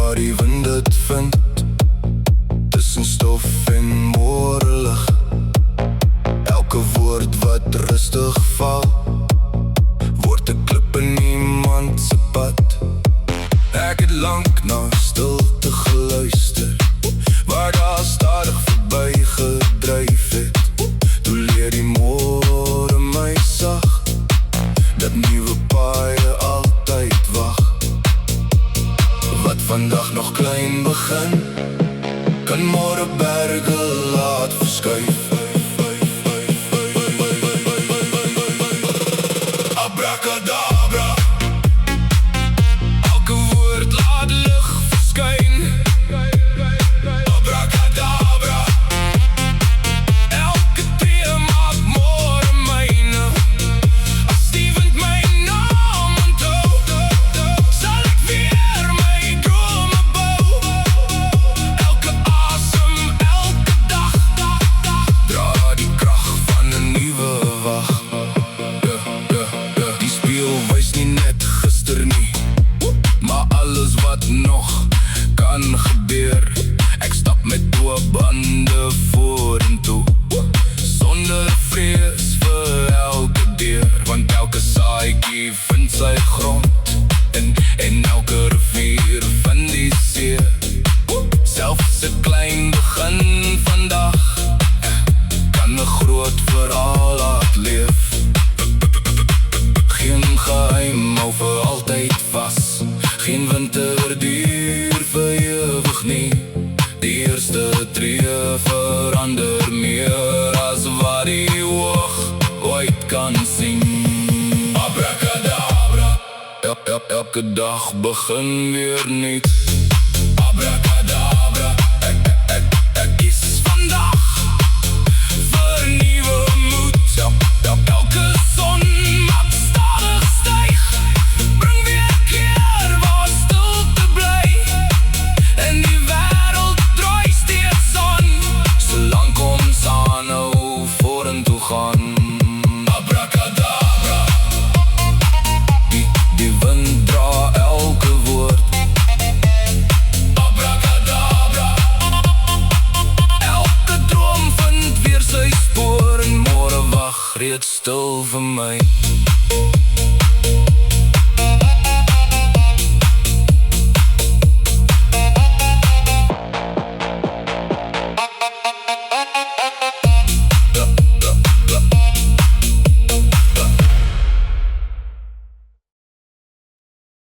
waar die wind dit vind, tussen stof en morelig. Elke woord wat rustig val, word 'n klip in iemand se pad. Ek het lank na stilte geluister, waar daar stadig verby gedryf het. Toe leer die môre my sag, dat nuwe paaie altyd wag. Wat vandag nog klein begin, kan môre berge laat verskuif. Abracadabra, elke woord laat lig verskyn. Abracadabra, elke tree maak môre myne. As die wind my naam onthou, sal ek weer my drome bou. Elke asem, elke dag, dra die krag van 'n nuwe wag. Die spieël wys nie net gister nie, maar alles wat nog kan gebeur. Ek stap met oop hande vorentoe, sonder vrees vir elke deur. Want elke saadjie vind sy grond, en elke rivier vind die see. Selfs 'n klein begin vandag kan 'n groot verhaal laat leef. Geen geheim hou vir altyd vas, geen winter duur vir ewig nie. Die eerste tree verander meer as wat die oog ooit kan sien. Abracadabra, elke dag begin weer nuut. Abracadabra.